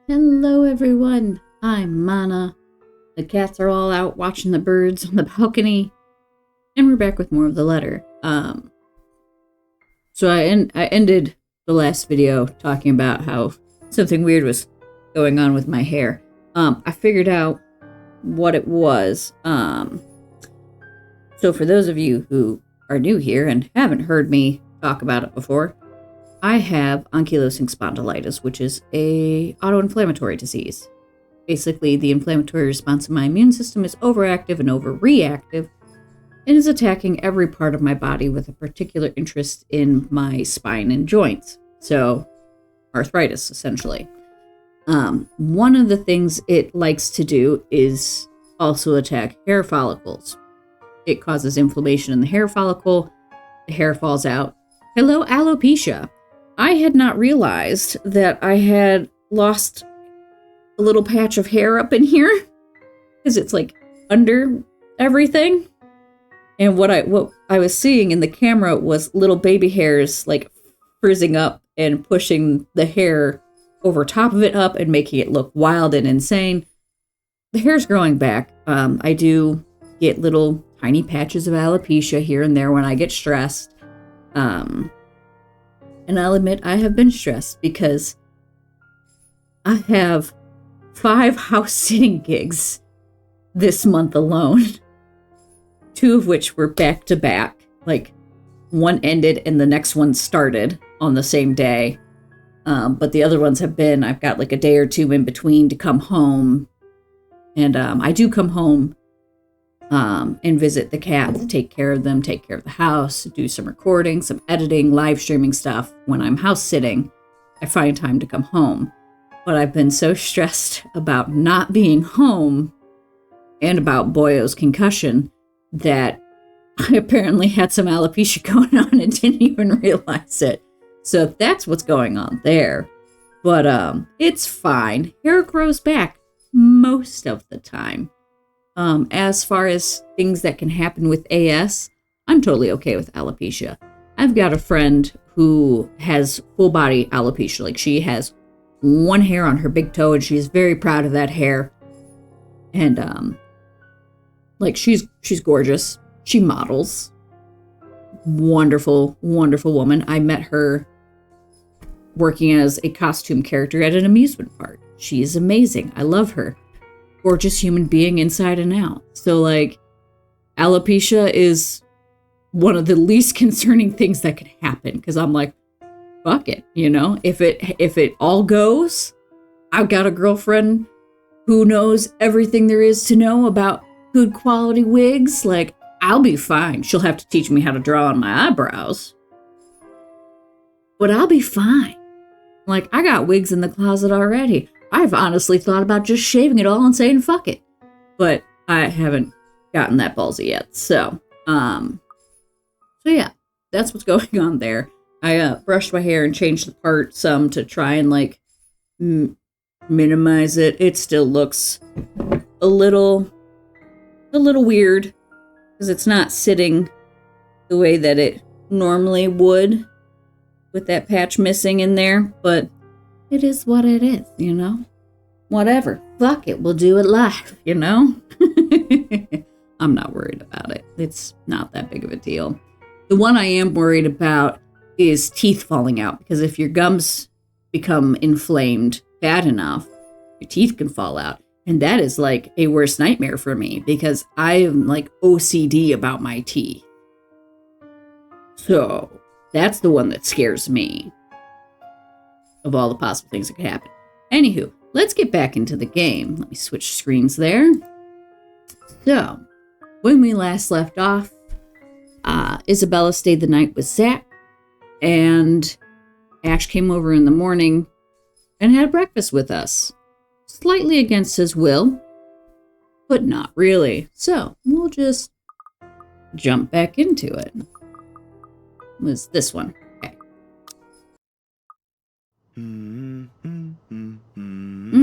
Hello everyone, I'm Manna. The cats are all out watching the birds on the balcony, and we're back with more of the letter. So I ended the last video talking about how something weird was going on with my hair. I figured out what it was. So for those of you who are new here and haven't heard me talk about it before, I have ankylosing spondylitis, which is a autoinflammatory disease. Basically, the inflammatory response of my immune system is overactive and overreactive and is attacking every part of my body with a particular interest in my spine and joints. So, arthritis, essentially. One of the things it likes to do is also attack hair follicles. It causes inflammation in the hair follicle. The hair falls out. Hello, alopecia. I had not realized that I had lost a little patch of hair up in here because it's like under everything. And what I was seeing in the camera was little baby hairs like frizzing up and pushing the hair over top of it up and making it look wild and insane. The hair's growing back. I do get little tiny patches of alopecia here and there when I get stressed. And I'll admit I have been stressed because I have 5 house sitting gigs this month alone. 2 of which were back to back. Like, one ended and the next one started on the same day. But the other ones have been, I've got like a day or 2 in between to come home. And I do come home and visit the cats, take care of them, take care of the house, do some recording, some editing, live streaming stuff. When I'm house sitting, I find time to come home. But I've been so stressed about not being home and about Boyo's concussion that I apparently had some alopecia going on and didn't even realize it. So that's what's going on there. But it's fine. Hair grows back most of the time. As far as things that can happen with AS, I'm totally okay with alopecia. I've got a friend who has full body alopecia. Like, she has one hair on her big toe and she's very proud of that hair. And like, she's gorgeous. She models. Wonderful, wonderful woman. I met her working as a costume character at an amusement park. She is amazing. I love her. Gorgeous human being inside and out. So, like, alopecia is one of the least concerning things that could happen, because I'm like, fuck it, you know? If it all goes, I've got a girlfriend who knows everything there is to know about good quality wigs. Like, I'll be fine. She'll have to teach me how to draw on my eyebrows, but I'll be fine. Like, I got wigs in the closet already. I've honestly thought about just shaving it all and saying fuck it, but I haven't gotten that ballsy yet. So yeah, that's what's going on there. I brushed my hair and changed the part some to try and like minimize it. It still looks a little weird because it's not sitting the way that it normally would with that patch missing in there, but it is what it is, you know? Whatever. Fuck it. We'll do it live, you know? I'm not worried about it. It's not that big of a deal. The one I am worried about is teeth falling out, because if your gums become inflamed bad enough, your teeth can fall out. And that is like a worst nightmare for me because I am like OCD about my teeth. So that's the one that scares me of all the possible things that could happen. Anywho, let's get back into the game. Let me switch screens there. So, when we last left off, Isabella stayed the night with Zach, and Ash came over in the morning and had breakfast with us. Slightly against his will, but not really. So, we'll just jump back into it. It was this one.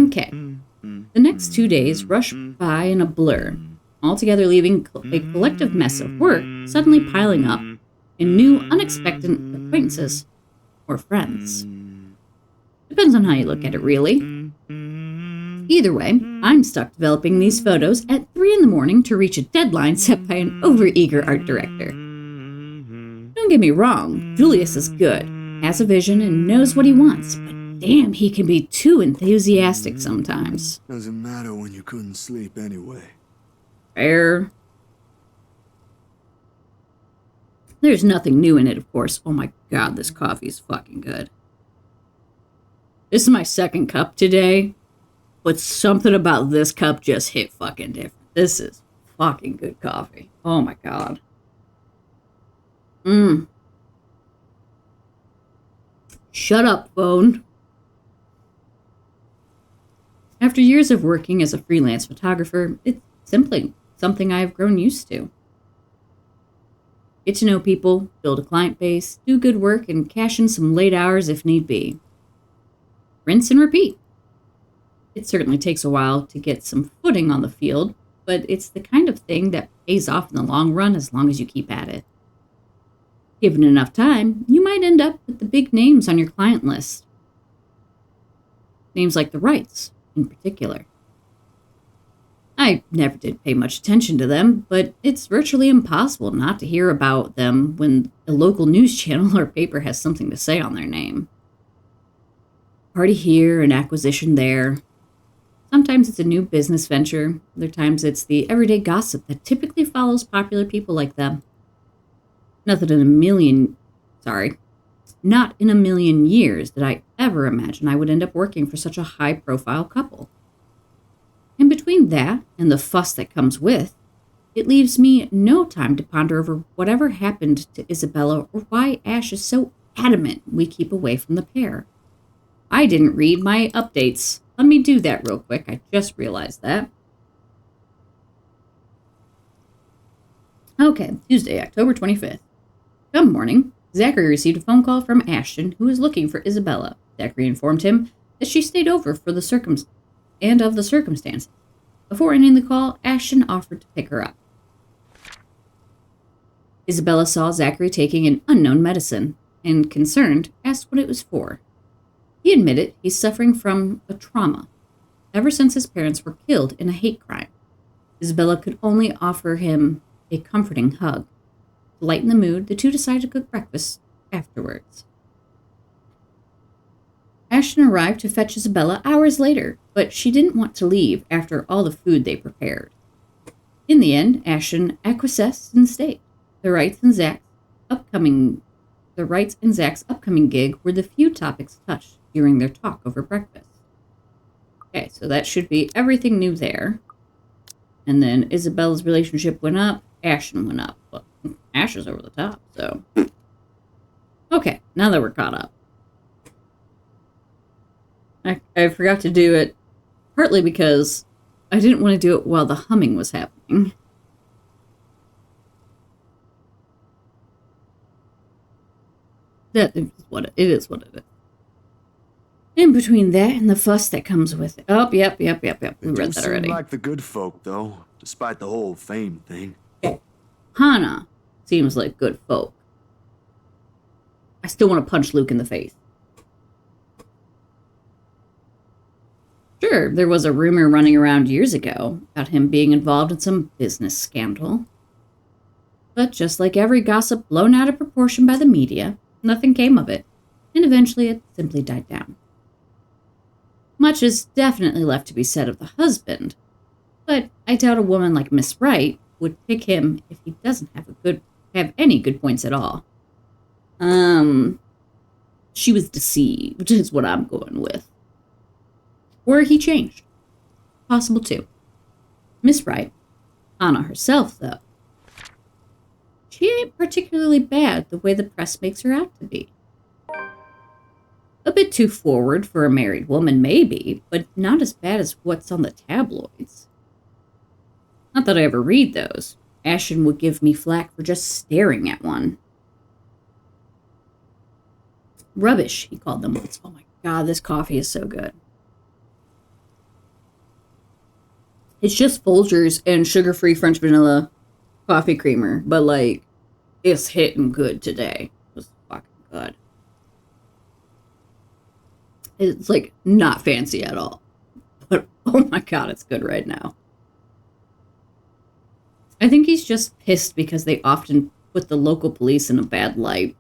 Okay. The next 2 days rushed by in a blur, altogether leaving a collective mess of work suddenly piling up in new, unexpected acquaintances or friends. Depends on how you look at it, really. Either way, I'm stuck developing these photos at 3 in the morning to reach a deadline set by an overeager art director. Don't get me wrong, Julius is good, has a vision, and knows what he wants, but damn, he can be too enthusiastic sometimes. Doesn't matter when you couldn't sleep anyway. Fair. There's nothing new in it, of course. Oh my god, this coffee is fucking good. This is my second cup today, but something about this cup just hit fucking different. This is fucking good coffee. Oh my god. Shut up, phone. After years of working as a freelance photographer, it's simply something I've grown used to. Get to know people, build a client base, do good work, and cash in some late hours if need be. Rinse and repeat. It certainly takes a while to get some footing on the field, but it's the kind of thing that pays off in the long run as long as you keep at it. Given enough time, you might end up with the big names on your client list. Names like the Wrights, in particular. I never did pay much attention to them, but it's virtually impossible not to hear about them when a local news channel or paper has something to say on their name. Party here, an acquisition there. Sometimes it's a new business venture. Other times it's the everyday gossip that typically follows popular people like them. Not in a million years did I ever imagine I would end up working for such a high-profile couple. And between that and the fuss that comes with, it leaves me no time to ponder over whatever happened to Isabella or why Ash is so adamant we keep away from the pair. I didn't read my updates. Let me do that real quick. I just realized that. Okay, Tuesday, October 25th. Come morning, Zachary received a phone call from Ashton, who was looking for Isabella. Zachary informed him that she stayed over for the circumstances. Before ending the call, Ashton offered to pick her up. Isabella saw Zachary taking an unknown medicine, and concerned, asked what it was for. He admitted he's suffering from a trauma, ever since his parents were killed in a hate crime. Isabella could only offer him a comforting hug. To lighten the mood, the two decided to cook breakfast afterwards. Ashton arrived to fetch Isabella hours later, but she didn't want to leave after all the food they prepared. In the end, Ashton acquiesced and stayed. The Wrights and Zach's upcoming gig were the few topics touched during their talk over breakfast. Okay, so that should be everything new there. And then Isabella's relationship went up, Ashton went up. Well, Ash is over the top, so. Okay, now that we're caught up. I forgot to do it partly because I didn't want to do it while the humming was happening. That is what it is. In between that and the fuss that comes with it. Oh, yep. We read that already. Seem like the good folk, though, despite the whole fame thing. Hannah seems like good folk. I still want to punch Luke in the face. Sure, there was a rumor running around years ago about him being involved in some business scandal. But just like every gossip blown out of proportion by the media, nothing came of it, and eventually it simply died down. Much is definitely left to be said of the husband, but I doubt a woman like Miss Wright would pick him if he doesn't have any good points at all. She was deceived, is what I'm going with. Or he changed. Possible too. Miss Wright, Anna herself, though, she ain't particularly bad the way the press makes her out to be. A bit too forward for a married woman, maybe, but not as bad as what's on the tabloids. Not that I ever read those. Ashton would give me flack for just staring at one. Rubbish, he called them once. Oh my god, this coffee is so good. It's just Folgers and sugar-free French vanilla coffee creamer, but like, it's hitting good today. It was fucking good. It's like not fancy at all, but oh my god, it's good right now. I think he's just pissed because they often put the local police in a bad light.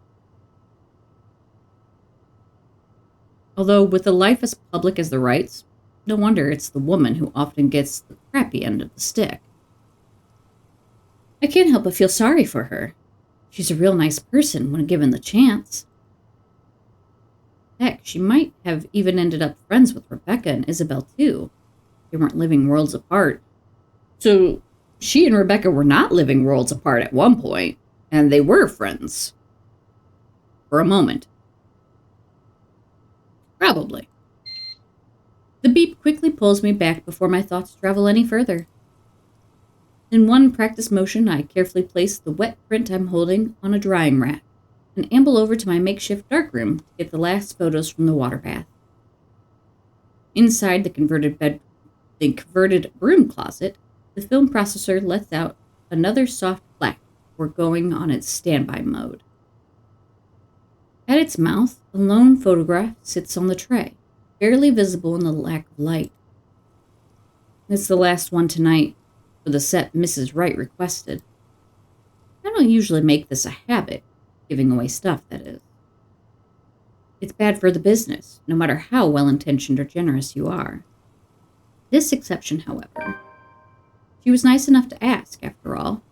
Although, with a life as public as the Wrights, no wonder it's the woman who often gets the crappy end of the stick. I can't help but feel sorry for her. She's a real nice person when given the chance. Heck, she might have even ended up friends with Rebecca and Isabel, too. They weren't living worlds apart. So, she and Rebecca were not living worlds apart at one point, and they were friends. For a moment. Probably. The beep quickly pulls me back before my thoughts travel any further. In one practice motion, I carefully place the wet print I'm holding on a drying rack and amble over to my makeshift darkroom to get the last photos from the water bath. Inside the converted broom closet, the film processor lets out another soft clack before going on its standby mode. At its mouth, a lone photograph sits on the tray, barely visible in the lack of light. It's the last one tonight, for the set Mrs. Wright requested. I don't usually make this a habit, giving away stuff, that is. It's bad for the business, no matter how well-intentioned or generous you are. This exception, however, she was nice enough to ask, after all,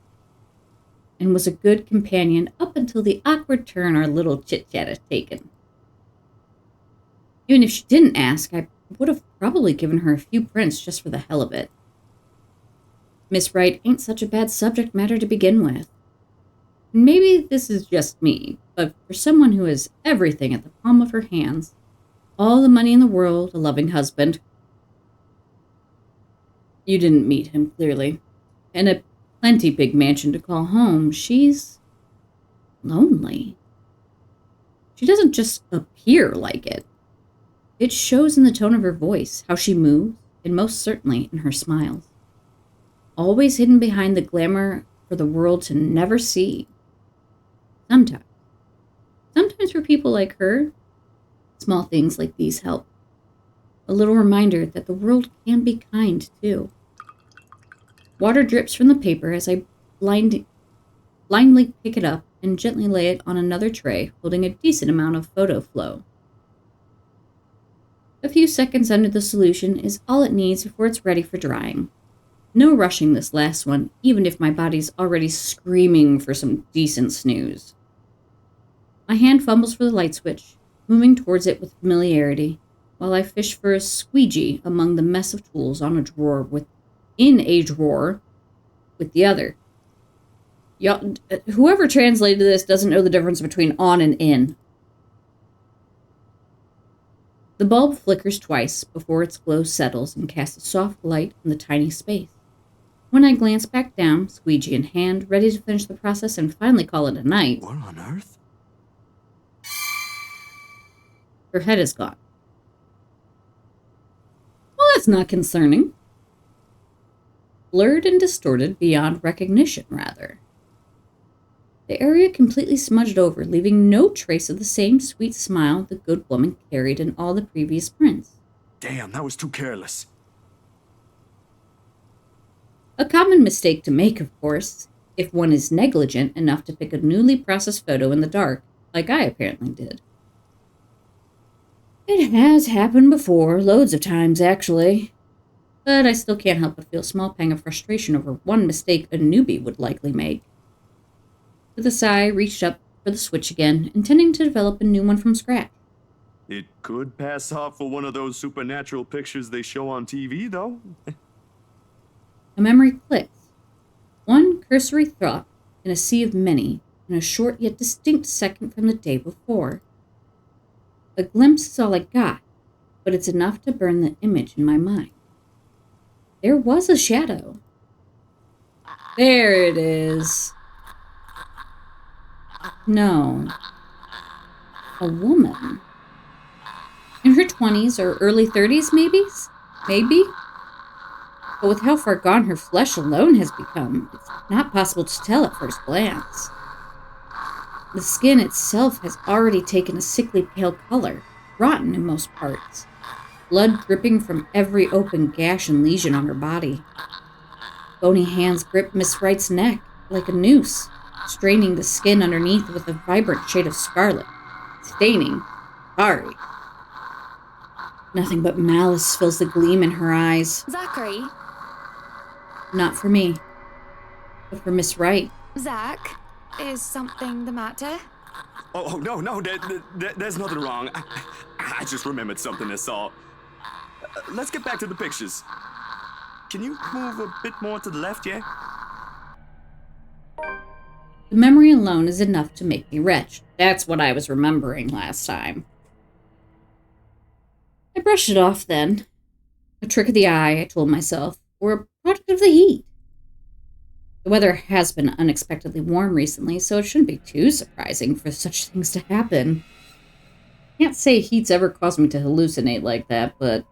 and was a good companion up until the awkward turn our little chit-chat had taken. Even if she didn't ask, I would have probably given her a few prints just for the hell of it. Miss Wright ain't such a bad subject matter to begin with. Maybe this is just me, but for someone who has everything at the palm of her hands, all the money in the world, a loving husband. You didn't meet him, clearly. And a plenty big mansion to call home. She's lonely. She doesn't just appear like it. It shows in the tone of her voice, how she moves, and most certainly in her smiles. Always hidden behind the glamour for the world to never see. Sometimes. Sometimes for people like her, small things like these help. A little reminder that the world can be kind, too. Water drips from the paper as I blindly pick it up and gently lay it on another tray, holding a decent amount of photo flow. A few seconds under the solution is all it needs before it's ready for drying. No rushing this last one, even if my body's already screaming for some decent snooze. My hand fumbles for the light switch, moving towards it with familiarity, while I fish for a squeegee among the mess of tools in a drawer with the other. Whoever translated this doesn't know the difference between on and in. The bulb flickers twice before its glow settles and casts a soft light in the tiny space. When I glance back down, squeegee in hand, ready to finish the process and finally call it a night. What on earth? Her head is gone. Well, that's not concerning. Blurred and distorted beyond recognition, rather. The area completely smudged over, leaving no trace of the same sweet smile the good woman carried in all the previous prints. Damn, that was too careless. A common mistake to make, of course, if one is negligent enough to pick a newly processed photo in the dark, like I apparently did. It has happened before, loads of times, actually. But I still can't help but feel a small pang of frustration over one mistake a newbie would likely make. With a sigh, I reached up for the switch again, intending to develop a new one from scratch. It could pass off for one of those supernatural pictures they show on TV, though. A memory clicks. One cursory thought in a sea of many, in a short yet distinct second from the day before. A glimpse is all I got, but it's enough to burn the image in my mind. There was a shadow. There it is. No. A woman. In her 20s or early 30s, maybe? Maybe? But with how far gone her flesh alone has become, it's not possible to tell at first glance. The skin itself has already taken a sickly pale color, rotten in most parts. blood dripping from every open gash and lesion on her body. Bony hands grip Miss Wright's neck like a noose, straining the skin underneath with a vibrant shade of scarlet, staining Ari. Nothing but malice fills the gleam in her eyes. Zachary? Not for me, but for Miss Wright. Zach, is something the matter? Oh, no, there's nothing wrong. I just remembered something, that's all. Let's get back to the pictures. Can you move a bit more to the left, yeah? The memory alone is enough to make me wretched. That's what I was remembering last time. I brushed it off then. A trick of the eye, I told myself, or a product of the heat. The weather has been unexpectedly warm recently, so it shouldn't be too surprising for such things to happen. Can't say heat's ever caused me to hallucinate like that, but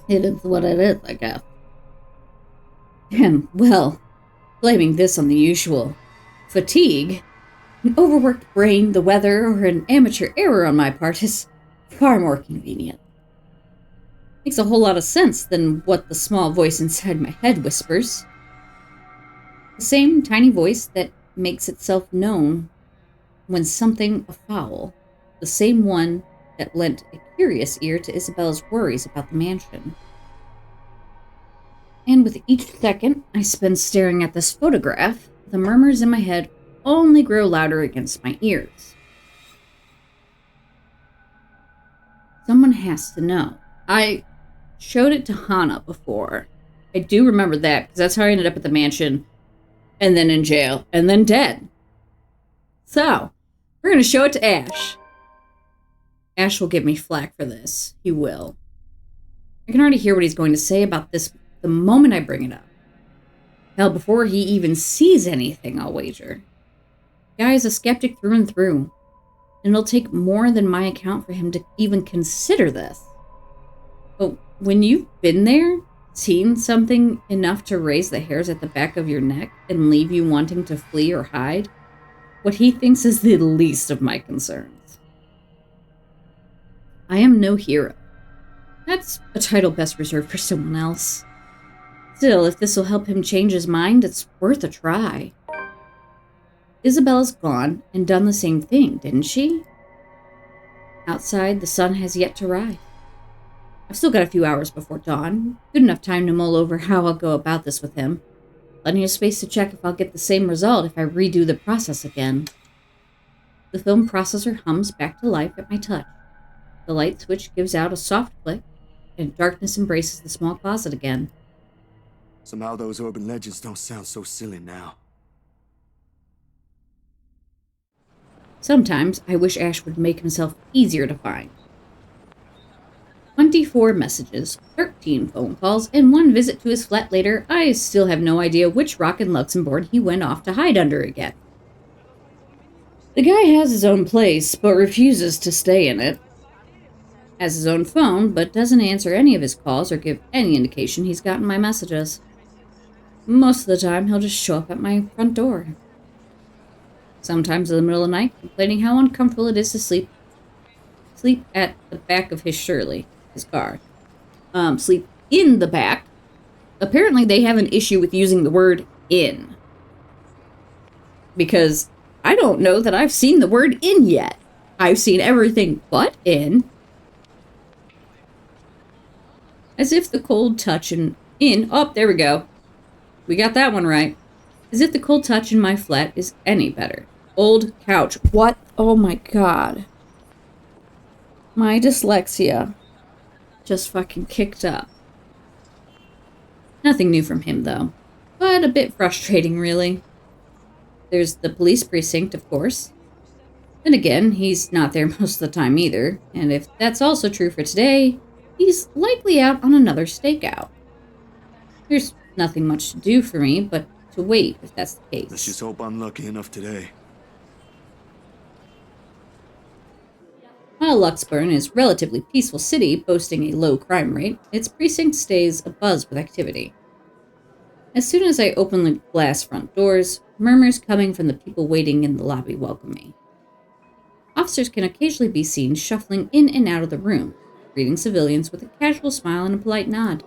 it is what it is, I guess. And, well, blaming this on the usual fatigue, an overworked brain, the weather, or an amateur error on my part is far more convenient. Makes a whole lot of sense than what the small voice inside my head whispers. The same tiny voice that makes itself known when something afoul. The same one that lent a curious ear to Isabella's worries about the mansion. And with each second I spend staring at this photograph, the murmurs in my head only grow louder against my ears. Someone has to know. I showed it to Hannah before. I do remember that, because that's how I ended up at the mansion, and then in jail, and then dead. So, we're going to show it to Ash. Ash will give me flack for this. He will. I can already hear what he's going to say about this the moment I bring it up. Hell, before he even sees anything, I'll wager. The guy is a skeptic through and through, and it'll take more than my account for him to even consider this. But when you've been there, seen something enough to raise the hairs at the back of your neck and leave you wanting to flee or hide, what he thinks is the least of my concerns. I am no hero. That's a title best reserved for someone else. Still, if this will help him change his mind, it's worth a try. Isabella's gone and done the same thing, didn't she? Outside, the sun has yet to rise. I've still got a few hours before dawn. Good enough time to mull over how I'll go about this with him. Plenty of space to check if I'll get the same result if I redo the process again. The film processor hums back to life at my touch. The light switch gives out a soft click, and darkness embraces the small closet again. Somehow those urban legends don't sound so silly now. Sometimes I wish Ash would make himself easier to find. 24 messages, 13 phone calls, and 1 visit to his flat later, I still have no idea which rock in Luxembourg he went off to hide under again. The guy has his own place, but refuses to stay in it. Has his own phone, but doesn't answer any of his calls or give any indication he's gotten my messages. Most of the time, he'll just show up at my front door. Sometimes in the middle of the night, complaining how uncomfortable it is to sleep at the back of his Shirley. His car. Sleep in the back. Apparently they have an issue with using the word in. Because I don't know that I've seen the word in yet. I've seen everything but in. As if the cold touch in... Oh, there we go. We got that one right. As if the cold touch in my flat is any better. Old couch. What? Oh my god. My dyslexia just fucking kicked up. Nothing new from him, though. But a bit frustrating, really. There's the police precinct, of course. Then again, he's not there most of the time either. And if that's also true for today, he's likely out on another stakeout. There's nothing much to do for me but to wait if that's the case. Let's just hope I'm lucky enough today. While Luxburn is a relatively peaceful city boasting a low crime rate, its precinct stays abuzz with activity. As soon as I open the glass front doors, murmurs coming from the people waiting in the lobby welcome me. Officers can occasionally be seen shuffling in and out of the room, greeting civilians with a casual smile and a polite nod.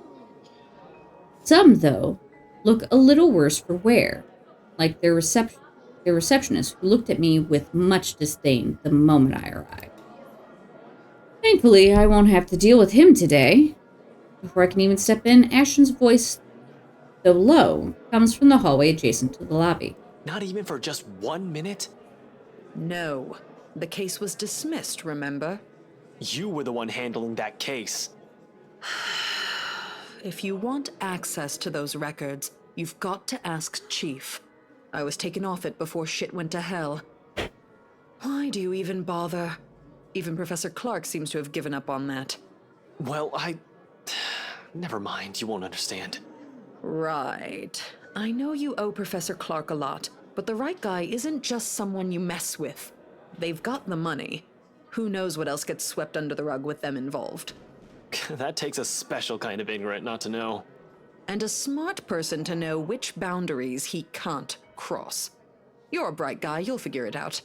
Some, though, look a little worse for wear, like their receptionist who looked at me with much disdain the moment I arrived. Thankfully, I won't have to deal with him today. Before I can even step in, Ashton's voice, though low, comes from the hallway adjacent to the lobby. Not even for just 1 minute? No. The case was dismissed, remember? You were the one handling that case. If you want access to those records, you've got to ask Chief. I was taken off it before shit went to hell. Why do you even bother? Even Professor Clark seems to have given up on that. Well, Never mind, you won't understand. Right. I know you owe Professor Clark a lot, but the right guy isn't just someone you mess with. They've got the money. Who knows what else gets swept under the rug with them involved? That takes a special kind of ignorant not to know. And a smart person to know which boundaries he can't cross. You're a bright guy, you'll figure it out.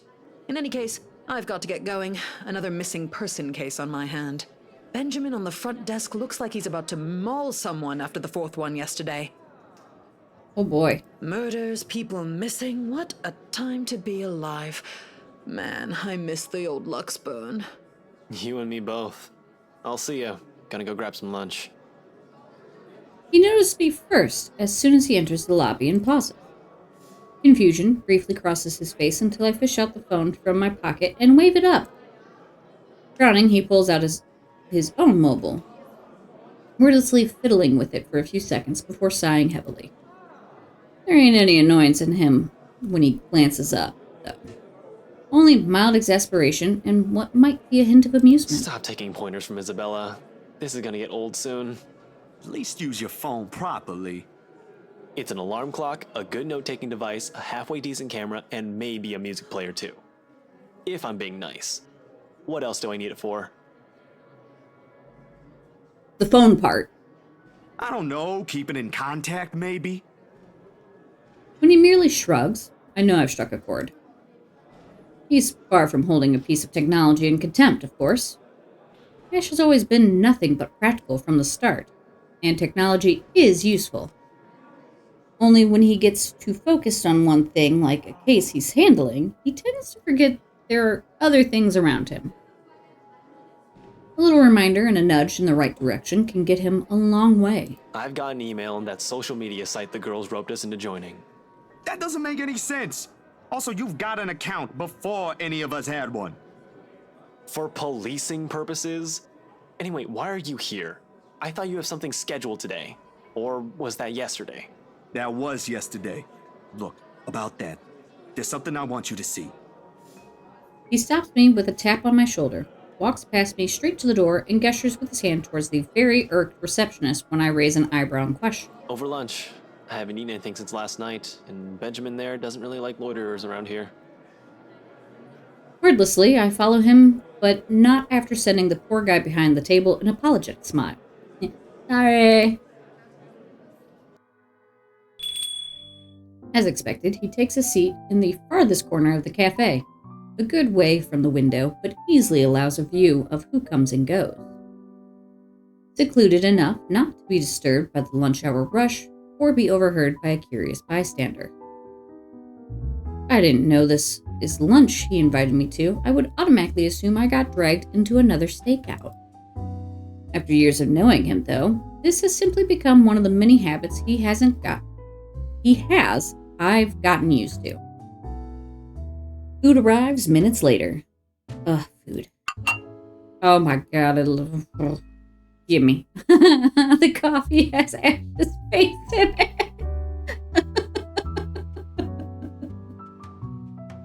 In any case, I've got to get going. Another missing person case on my hand. Benjamin on the front desk looks like he's about to maul someone after the fourth one yesterday. Oh boy. Murders, people missing, what a time to be alive. Man, I miss the old Luxburn. You and me both. I'll see ya. Gonna go grab some lunch. He noticed me first as soon as he enters the lobby and pauses. Confusion briefly crosses his face until I fish out the phone from my pocket and wave it up. Frowning, he pulls out his own mobile, wordlessly fiddling with it for a few seconds before sighing heavily. There ain't any annoyance in him when he glances up, though. Only mild exasperation and what might be a hint of amusement. Stop taking pointers from Isabella. This is gonna get old soon. At least use your phone properly. It's an alarm clock, a good note-taking device, a halfway decent camera, and maybe a music player too. If I'm being nice. What else do I need it for? The phone part. I don't know, keeping in contact maybe? When he merely shrugs, I know I've struck a chord. He's far from holding a piece of technology in contempt, of course. Ash has always been nothing but practical from the start, and technology is useful. Only when he gets too focused on one thing, like a case he's handling, he tends to forget there are other things around him. A little reminder and a nudge in the right direction can get him a long way. I've got an email on that social media site the girls roped us into joining. That doesn't make any sense. Also, you've got an account before any of us had one. For policing purposes? Anyway, why are you here? I thought you have something scheduled today. Or was that yesterday? That was yesterday. Look, about that, there's something I want you to see. He stops me with a tap on my shoulder, walks past me straight to the door, and gestures with his hand towards the very irked receptionist when I raise an eyebrow in question. Over lunch. I haven't eaten anything since last night, and Benjamin there doesn't really like loiterers around here. Wordlessly, I follow him, but not after sending the poor guy behind the table an apologetic smile. Sorry. As expected, he takes a seat in the farthest corner of the cafe, a good way from the window, but easily allows a view of who comes and goes. Secluded enough not to be disturbed by the lunch hour rush or be overheard by a curious bystander. I didn't know this is lunch he invited me to. I would automatically assume I got dragged into another stakeout. After years of knowing him, though, this has simply become one of the many habits I've gotten used to. Food arrives minutes later. Ugh, food. Oh my god, I love it. Gimme. The coffee has Ash's face in it.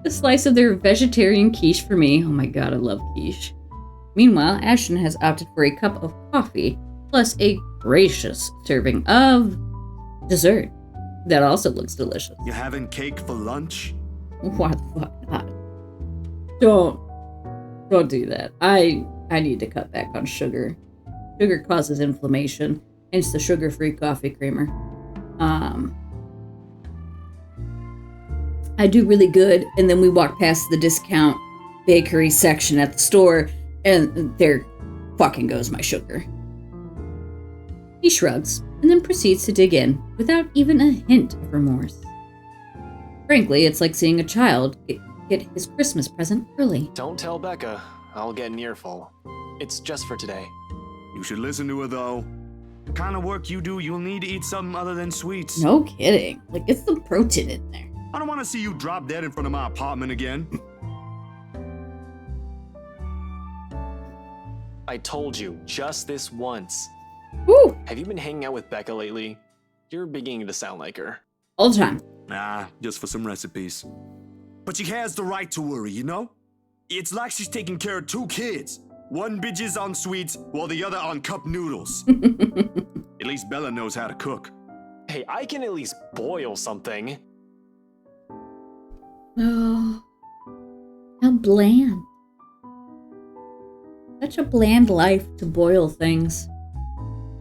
A slice of their vegetarian quiche for me. Oh my god, I love quiche. Meanwhile, Ashton has opted for a cup of coffee, plus a gracious serving of dessert. That also looks delicious. You having cake for lunch? Why the fuck not? Don't do that. I need to cut back on sugar. Sugar causes inflammation, hence the sugar-free coffee creamer. I do really good, and then we walk past the discount bakery section at the store, and there fucking goes my sugar. He shrugs and then proceeds to dig in without even a hint of remorse. Frankly, it's like seeing a child get his Christmas present early. Don't tell Becca. I'll get an earful. It's just for today. You should listen to her, though. The kind of work you do, you'll need to eat something other than sweets. No kidding. Like, get some protein in there. I don't want to see you drop dead in front of my apartment again. I told you, just this once. Woo! Have you been hanging out with Becca lately? You're beginning to sound like her. All the time. Nah, just for some recipes. But she has the right to worry, you know? It's like she's taking care of 2 kids. One bitches on sweets, while the other on cup noodles. At least Bella knows how to cook. Hey, I can at least boil something. Oh, how bland. Such a bland life to boil things.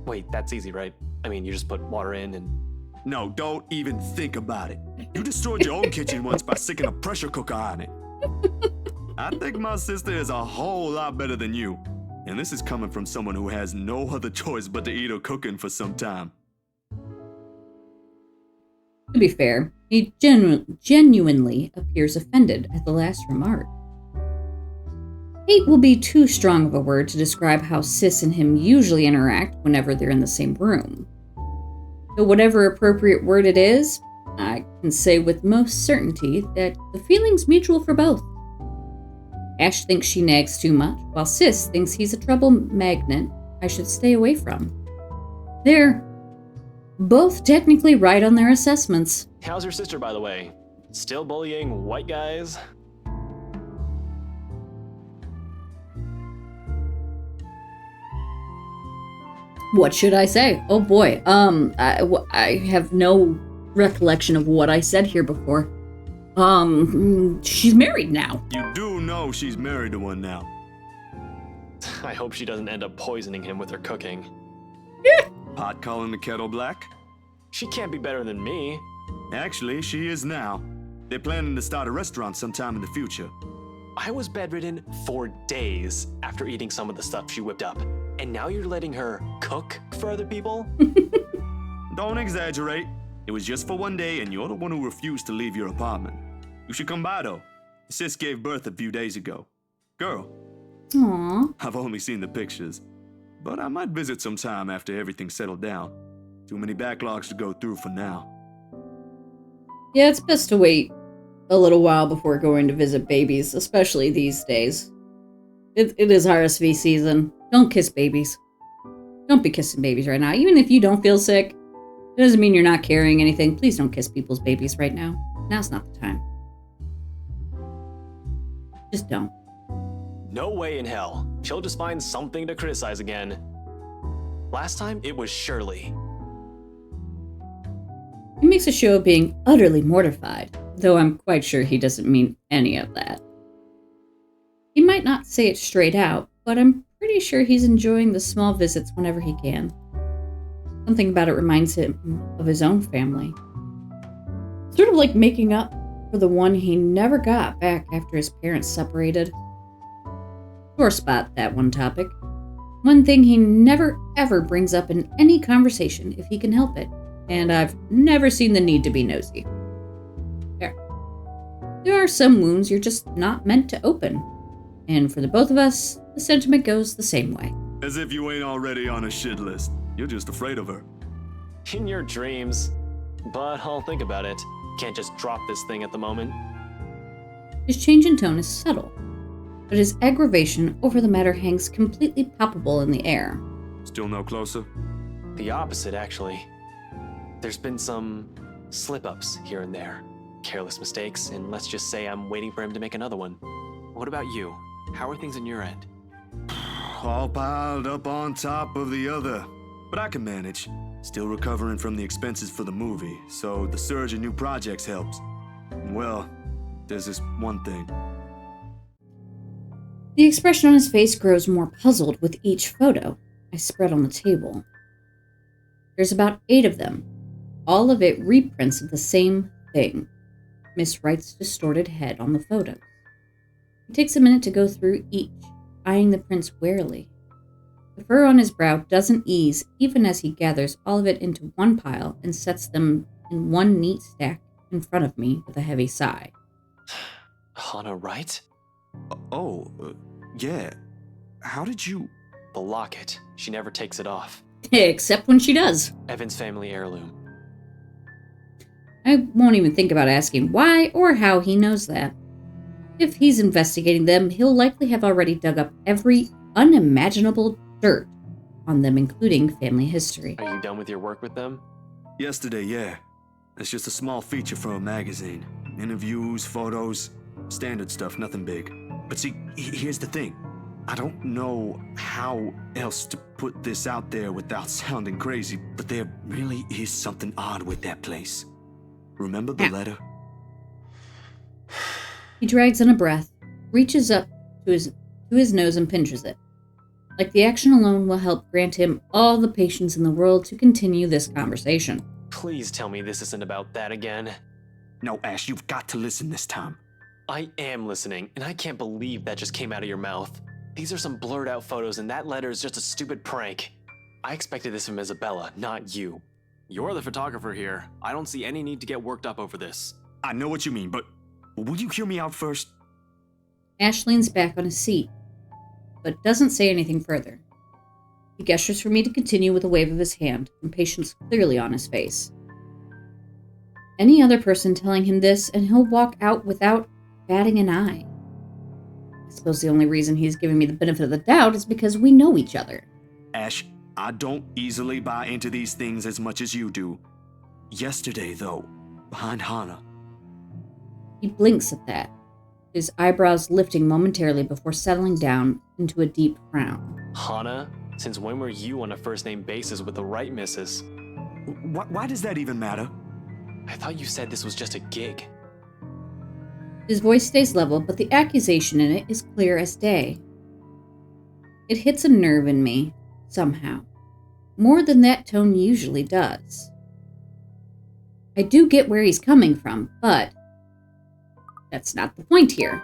Wait, that's easy, right? I mean, you just put water in and... No, don't even think about it. You destroyed your own kitchen once by sticking a pressure cooker on it. I think my sister is a whole lot better than you. And this is coming from someone who has no other choice but to eat her cooking for some time. To be fair, he genuinely appears offended at the last remark. Hate will be too strong of a word to describe how Sis and him usually interact whenever they're in the same room. So whatever appropriate word it is, I can say with most certainty that the feeling's mutual for both. Ash thinks she nags too much, while Sis thinks he's a trouble magnet I should stay away from. They're both technically right on their assessments. How's your sister, by the way? Still bullying white guys? What should I say? Oh boy, I have no recollection of what I said here before. She's married now. You do know she's married to one now. I hope she doesn't end up poisoning him with her cooking. Pot calling the kettle black? She can't be better than me. Actually, she is now. They're planning to start a restaurant sometime in the future. I was bedridden for days after eating some of the stuff she whipped up. And now you're letting her cook for other people? Don't exaggerate. It was just for one day, and you're the one who refused to leave your apartment. You should come by, though. Sis gave birth a few days ago. Girl. Aww. I've only seen the pictures, but I might visit sometime after everything's settled down. Too many backlogs to go through for now. Yeah, it's best to wait a little while before going to visit babies, especially these days. It is RSV season. Don't kiss babies. Don't be kissing babies right now. Even if you don't feel sick, it doesn't mean you're not carrying anything. Please don't kiss people's babies right now. Now's not the time. Just don't. No way in hell. She'll just find something to criticize again. Last time, it was Shirley. He makes a show of being utterly mortified, though I'm quite sure he doesn't mean any of that. He might not say it straight out, but I'm pretty sure he's enjoying the small visits whenever he can. Something about it reminds him of his own family. Sort of like making up for the one he never got back after his parents separated. Sore spot, that one topic. One thing he never ever brings up in any conversation if he can help it. And I've never seen the need to be nosy. There are some wounds you're just not meant to open. And for the both of us, the sentiment goes the same way. As if you ain't already on a shit list. You're just afraid of her. In your dreams. But I'll think about it. Can't just drop this thing at the moment. His change in tone is subtle, but his aggravation over the matter hangs completely palpable in the air. Still no closer? The opposite, actually. There's been some slip-ups here and there. Careless mistakes, and let's just say I'm waiting for him to make another one. What about you? How are things on your end? All piled up on top of the other. But I can manage. Still recovering from the expenses for the movie, so the surge in new projects helps. Well, there's this one thing. The expression on his face grows more puzzled with each photo I spread on the table. There's about 8 of them, all of it reprints of the same thing. Miss Wright's distorted head on the photos. He takes a minute to go through each, eyeing the prints warily. The fur on his brow doesn't ease even as he gathers all of it into one pile and sets them in one neat stack in front of me with a heavy sigh. Hana, right? Yeah. How did you... The locket. She never takes it off. Except when she does. Evan's family heirloom. I won't even think about asking why or how he knows that. If he's investigating them, he'll likely have already dug up every unimaginable dirt on them, including family history. Are you done with your work with them? Yesterday, yeah. It's just a small feature for a magazine. Interviews, photos, standard stuff, nothing big. But see, here's the thing. I don't know how else to put this out there without sounding crazy, but there really is something odd with that place. Remember the letter? He drags in a breath, reaches up to his nose and pinches it. Like the action alone will help grant him all the patience in the world to continue this conversation. Please tell me this isn't about that again. No, Ash, you've got to listen this time. I am listening, and I can't believe that just came out of your mouth. These are some blurred out photos, and that letter is just a stupid prank. I expected this from Isabella, not you. You're the photographer here. I don't see any need to get worked up over this. I know what you mean, but will you hear me out first? Ash leans back on his seat, but doesn't say anything further. He gestures for me to continue with a wave of his hand, impatience clearly on his face. Any other person telling him this, and he'll walk out without batting an eye. I suppose the only reason he's giving me the benefit of the doubt is because we know each other. Ash, I don't easily buy into these things as much as you do. Yesterday, though, behind Hana. He blinks at that, his eyebrows lifting momentarily before settling down into a deep frown. Hana? Since when were you on a first-name basis with the right missus? Why does that even matter? I thought you said this was just a gig. His voice stays level, but the accusation in it is clear as day. It hits a nerve in me, somehow. More than that tone usually does. I do get where he's coming from, but that's not the point here.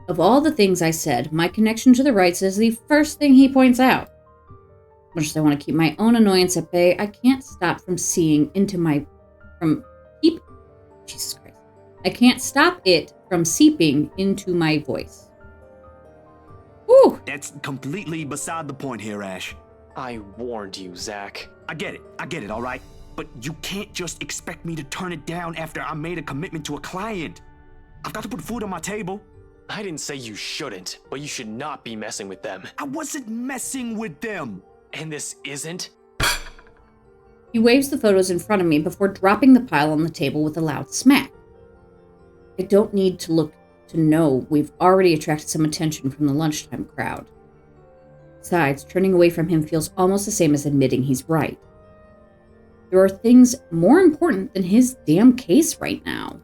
Of all the things I said, my connection to the rights is the first thing he points out. Much as I want to keep my own annoyance at bay, I can't stop from seeing into my... Jesus Christ. I can't stop it from seeping into my voice. Whew! That's completely beside the point here, Ash. I warned you, Zach. I get it, all right? But you can't just expect me to turn it down after I made a commitment to a client. I've got to put food on my table. I didn't say you shouldn't, but you should not be messing with them. I wasn't messing with them. And this isn't? He waves the photos in front of me before dropping the pile on the table with a loud smack. I don't need to look to know we've already attracted some attention from the lunchtime crowd. Besides, turning away from him feels almost the same as admitting he's right. There are things more important than his damn case right now.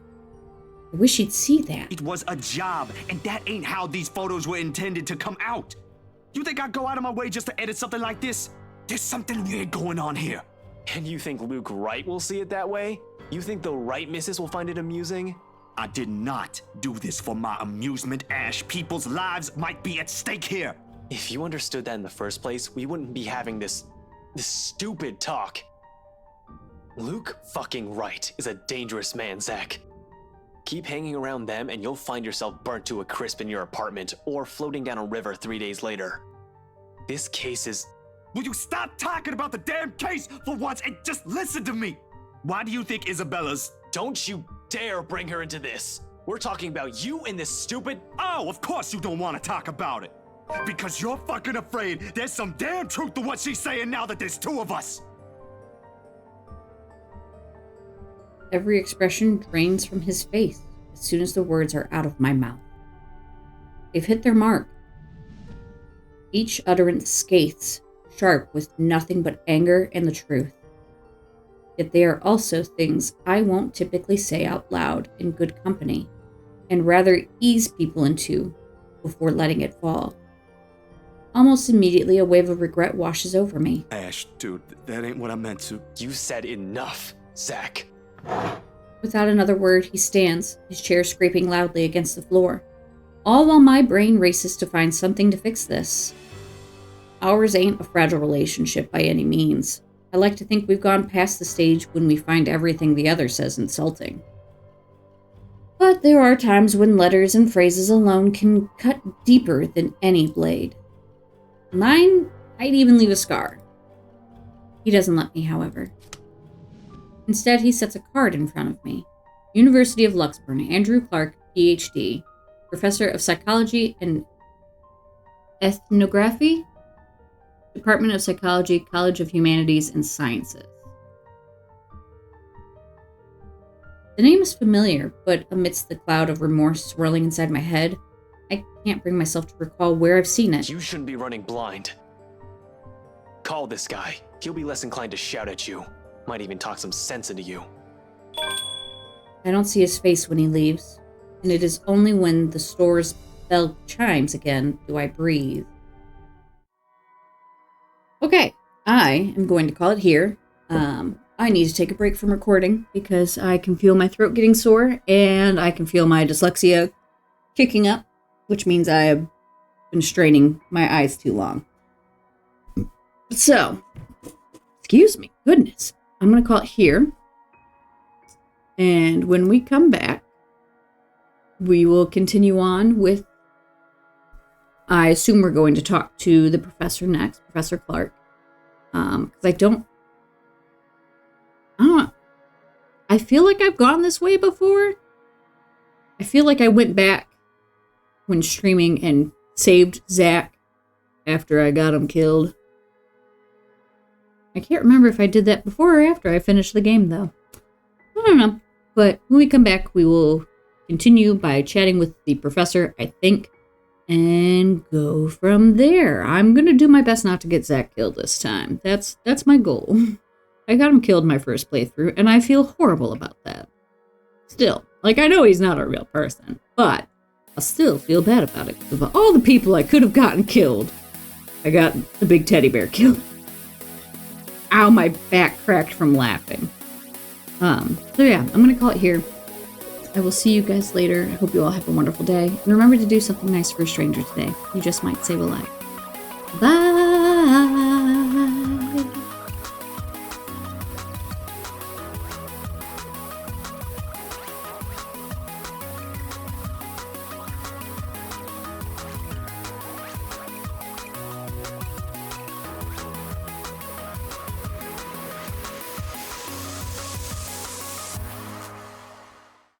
I wish he'd see that. It was a job, and that ain't how these photos were intended to come out. You think I'd go out of my way just to edit something like this? There's something weird going on here. And you think Luke Wright will see it that way? You think the Wright missus will find it amusing? I did not do this for my amusement, Ash. People's lives might be at stake here. If you understood that in the first place, we wouldn't be having this stupid talk. Luke fucking Wright is a dangerous man, Zach. Keep hanging around them and you'll find yourself burnt to a crisp in your apartment or floating down a river 3 days later. This case is... Will you stop talking about the damn case for once and just listen to me? Why do you think Isabella's... Don't you dare bring her into this. We're talking about you and this stupid... Oh, of course you don't want to talk about it. Because you're fucking afraid there's some damn truth to what she's saying now that there's two of us. Every expression drains from his face as soon as the words are out of my mouth. They've hit their mark. Each utterance scaths, sharp with nothing but anger and the truth. Yet they are also things I won't typically say out loud in good company, and rather ease people into before letting it fall. Almost immediately, a wave of regret washes over me. Ash, dude, that ain't what I meant to. You said enough, Zach. Without another word, he stands, his chair scraping loudly against the floor. All while my brain races to find something to fix this. Ours ain't a fragile relationship by any means. I like to think we've gone past the stage when we find everything the other says insulting. But there are times when letters and phrases alone can cut deeper than any blade. Mine might even leave a scar. He doesn't let me, however. Instead, he sets a card in front of me. University of Luxburn, Andrew Clark, PhD, Professor of Psychology and Ethnography, Department of Psychology, College of Humanities and Sciences. The name is familiar, but amidst the cloud of remorse swirling inside my head, I can't bring myself to recall where I've seen it. You shouldn't be running blind. Call this guy. He'll be less inclined to shout at you. Might even talk some sense into you. I don't see his face when he leaves, and it is only when the store's bell chimes again do I breathe. Okay, I am going to call it here. I need to take a break from recording because I can feel my throat getting sore and I can feel my dyslexia kicking up, which means I have been straining my eyes too long. So, excuse me, goodness. I'm going to call it here. And when we come back, we will continue on with, I assume we're going to talk to the professor next, Professor Clark. Because I don't know. I feel like I've gone this way before. I feel like I went back when streaming and saved Zach after I got him killed. I can't remember if I did that before or after I finished the game, though. I don't know. But when we come back, we will continue by chatting with the professor, I think, and go from there. I'm going to do my best not to get Zach killed this time. That's my goal. I got him killed my first playthrough, and I feel horrible about that. Still, like, I know he's not a real person, but I still feel bad about it. Of all the people I could have gotten killed, I got the big teddy bear killed. Ow, my back cracked from laughing. So yeah, I'm going to call it here. I will see you guys later. I hope you all have a wonderful day. And remember to do something nice for a stranger today. You just might save a life. Bye!